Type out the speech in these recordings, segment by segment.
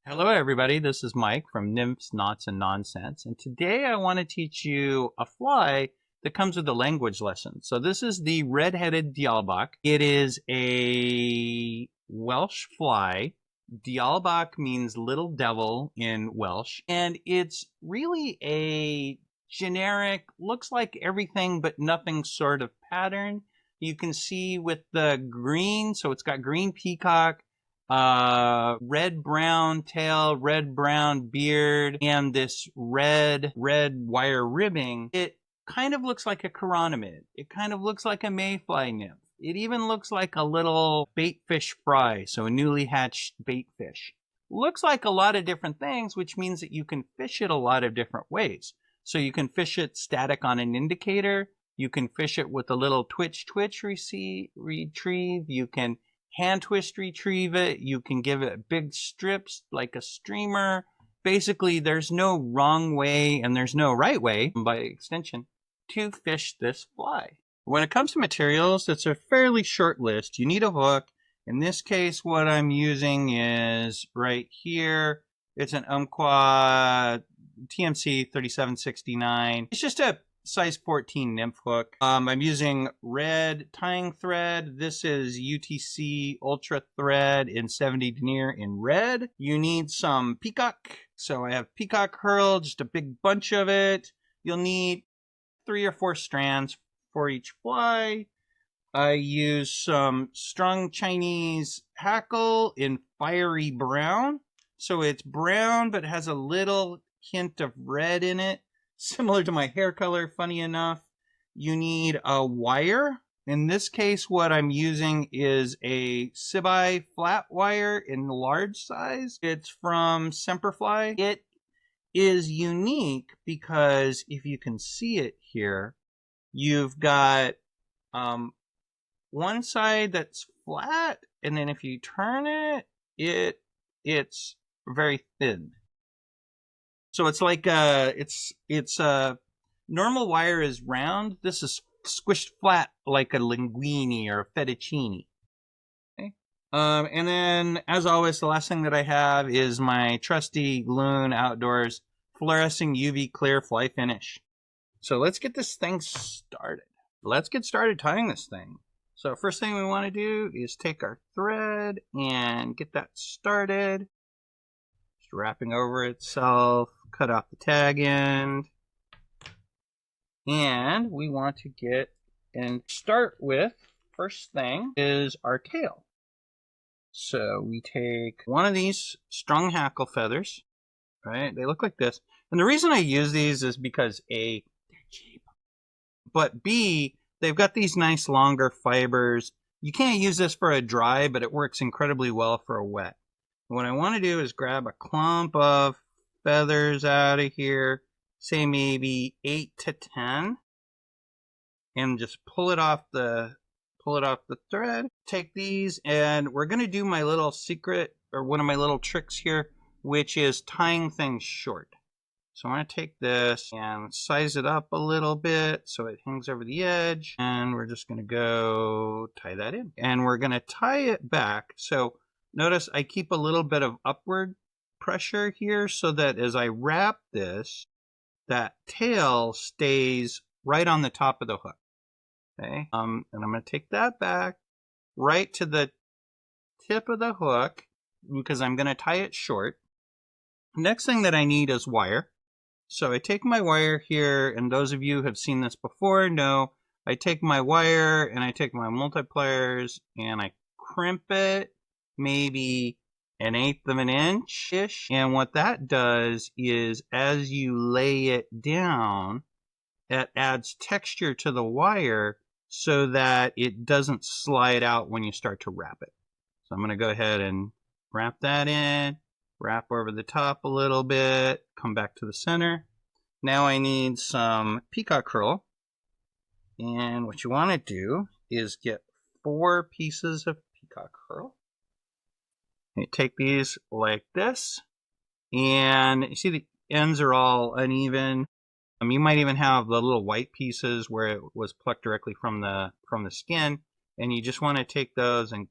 Hello, everybody. This is Mike from Nymphs, Knots, and Nonsense. And today I want to teach you a fly that comes with a language lesson. So this is the Redheaded Diawl Bach. It is a Welsh fly. Diawl Bach means little devil in Welsh. And it's really a generic, looks like everything but nothing sort of pattern. You can see with the green, so it's got green peacock, red brown tail, red brown beard, and this red wire ribbing. It kind of looks like a chironomid. It kind of looks like a mayfly nymph. It even looks like a little bait fish fry, so a newly hatched bait fish. Looks like a lot of different things, which means that you can fish it a lot of different ways. So you can fish it static on an indicator. You can fish it with a little twitch retrieve. You can hand twist retrieve it. You can give it big strips like a streamer. Basically, there's no wrong way and there's no right way, by extension, to fish this fly. When it comes to materials, it's a fairly short list. You need a hook. In this case, what I'm using is right here. It's an Umpqua TMC 3769. It's just a size 14 nymph hook. I'm using red tying thread. This is UTC Ultra thread in 70 denier in red. You need some Peacock. So I have Peacock Herl, just a big bunch of it. You'll need 3 or 4 strands for each fly. I use some strung Chinese hackle in fiery brown. So it's brown but has a little hint of red in it, similar to my hair color, funny enough. You need a wire. In this case, what I'm using is a Cibai flat wire in large size. It's from Semperfli. It is unique because if you can see it here, you've got one side that's flat, and then if you turn it, it's very thin. So it's like normal wire is round. This is squished flat like a linguine or a fettuccine. Okay. And then, as always, the last thing that I have is my trusty Loon Outdoors fluorescing UV clear fly finish. So let's get this thing started. Let's get started tying this thing. So first thing we want to do is take our thread and get that started. Just wrapping over itself. Cut off the tag end. And we want to get and start with, first thing is our tail. So we take one of these strung hackle feathers, right? They look like this. And the reason I use these is because A, they're cheap. But B, they've got these nice longer fibers. You can't use this for a dry, but it works incredibly well for a wet. What I want to do is grab a clump of feathers out of here, say maybe 8 to 10, and just pull it off the thread. Take these, and we're going to do my little secret, or one of my little tricks here, which is tying things short. So I'm going to take this and size it up a little bit so it hangs over the edge, and we're just going to go tie that in. And we're going to tie it back. So notice I keep a little bit of upward pressure here so that as I wrap this, that tail stays right on the top of the hook. Okay, and I'm going to take that back right to the tip of the hook because I'm going to tie it short. Next thing that I need is wire. So I take my wire here, and those of you who have seen this before know I take my wire and I take my multipliers and I crimp it maybe 1/8 of an inch-ish. And what that does is as you lay it down, it adds texture to the wire so that it doesn't slide out when you start to wrap it. So I'm going to go ahead and wrap that in, wrap over the top a little bit, come back to the center. Now I need some Peacock Herl. And what you want to do is get 4 pieces of Peacock Herl. You take these like this, and you see the ends are all uneven. You might even have the little white pieces where it was plucked directly from the skin, and you just want to take those and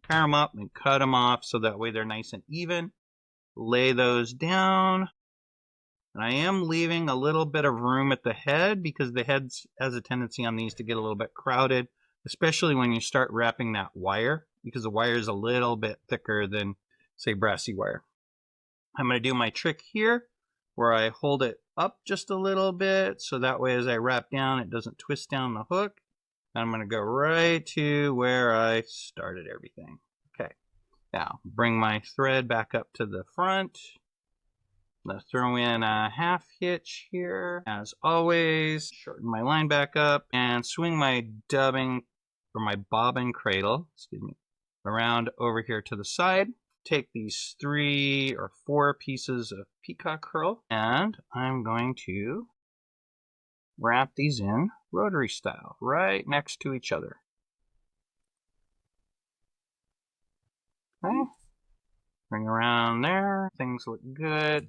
pair them up and cut them off so that way they're nice and even. lay those down. And I am leaving a little bit of room at the head because the head has a tendency on these to get a little bit crowded, especially when you start wrapping that wire, because the wire is a little bit thicker than, say, brassy wire. I'm going to do my trick here where I hold it up just a little bit so that way as I wrap down it doesn't twist down the hook. I'm going to go right to where I started everything. Okay, now bring my thread back up to the front. Let's throw in a half hitch here. As always, shorten my line back up and swing my dubbing or my bobbin cradle, around over here to the side. Take these 3 or 4 pieces of Peacock herl and I'm going to wrap these in rotary style right next to each other. Okay, bring around there. Things look good.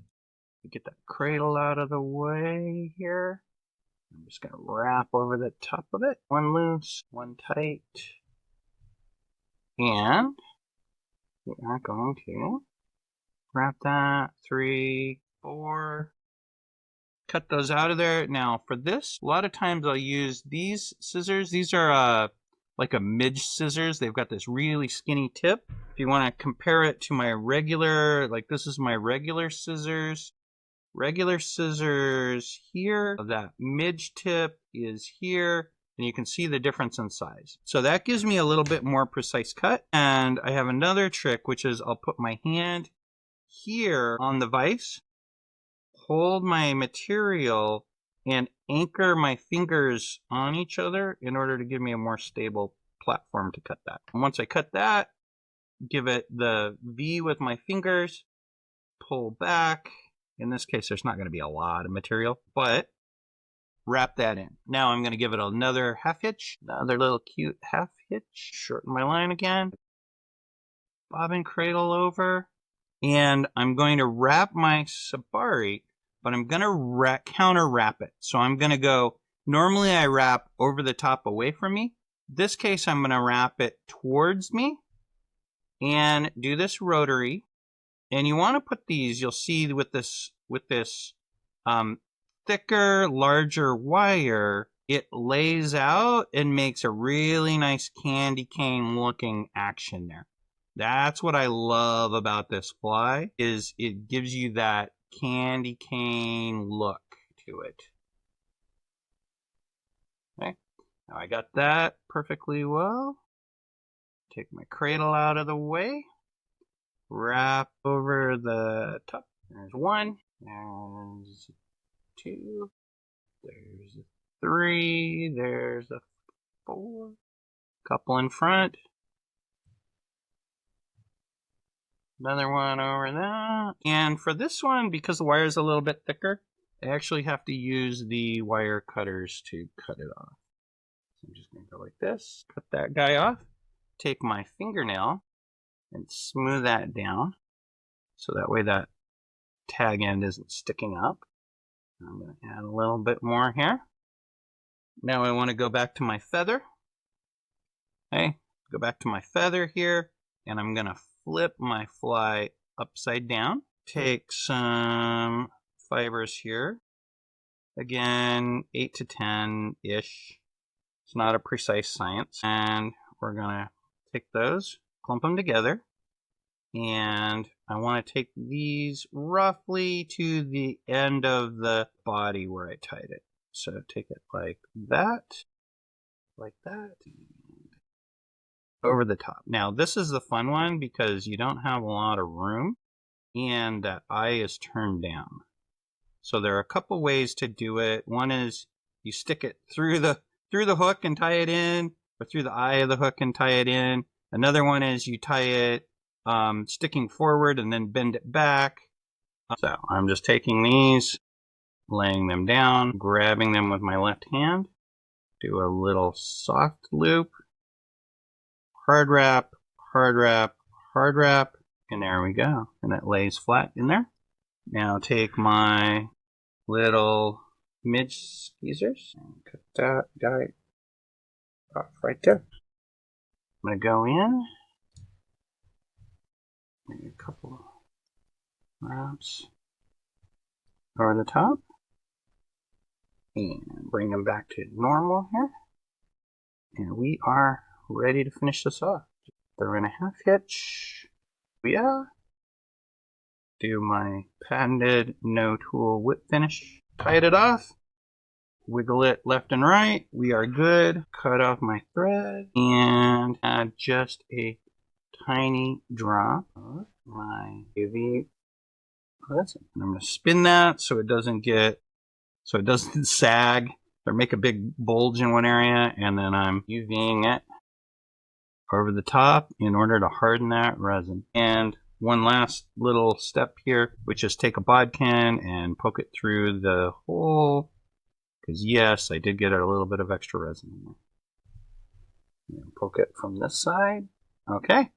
Get that cradle out of the way here. I'm just going to wrap over the top of it. One loose, one tight. And we are going to wrap that 3, 4. Cut those out of there. Now for this, a lot of times I'll use these scissors. These are like a midge scissors. They've got this really skinny tip. If you want to compare it to my regular, like this is my regular scissors. Regular scissors here, that midge tip is here, and you can see the difference in size. So that gives me a little bit more precise cut. And I have another trick, which is I'll put my hand here on the vise, hold my material, and anchor my fingers on each other in order to give me a more stable platform to cut that. And once I cut that, give it the V with my fingers, pull back. In this case, there's not going to be a lot of material, but wrap that in. Now I'm going to give it another half hitch, another little cute half hitch, shorten my line again, bobbin cradle over, and I'm going to wrap my sabari, but I'm going to counter wrap it. So I'm going to go, normally I wrap over the top away from me. This case, I'm going to wrap it towards me and do this rotary. And you want to put these, you'll see with this thicker, larger wire, it lays out and makes a really nice candy cane looking action there. That's what I love about this fly, is it gives you that candy cane look to it. Okay, now I got that perfectly well. Take my cradle out of the way. Wrap over the top. There's 1, there's 2, there's 3, there's a 4, couple in front, another one over that. And for this one, because the wire is a little bit thicker, I actually have to use the wire cutters to cut it off. So I'm just going to go like this, cut that guy off, take my fingernail, and smooth that down so that way that tag end isn't sticking up. I'm going to add a little bit more here. Now I want to go back to my feather. Okay, go back to my feather here, and I'm going to flip my fly upside down. Take some fibers here. Again, 8 to 10-ish. It's not a precise science. And we're going to take those, clump them together, and I want to take these roughly to the end of the body where I tied it. So take it like that, over the top. Now this is the fun one because you don't have a lot of room and that eye is turned down. So there are a couple ways to do it. One is you stick it through the hook and tie it in, or through the eye of the hook and tie it in. Another one is you tie it sticking forward and then bend it back. So I'm just taking these, laying them down, grabbing them with my left hand, do a little soft loop, hard wrap, hard wrap, hard wrap, and there we go. And it lays flat in there. Now take my little midge skeezers and cut that guy off right there. I'm going to go in, maybe a couple wraps over the top. And bring them back to normal here. And we are ready to finish this off. 3.5 hitch. Yeah. Do my patented no tool whip finish. Tied it off. Wiggle it left and right. We are good. Cut off my thread and add just a tiny drop of my UV resin. I'm going to spin that so it doesn't sag or make a big bulge in one area, and then I'm UVing it over the top in order to harden that resin. And one last little step here, which is take a bodkin and poke it through the hole, because yes, I did get a little bit of extra resin in there. And poke it from this side. Okay,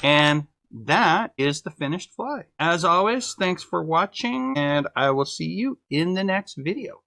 and that is the finished fly. As always, thanks for watching, and I will see you in the next video.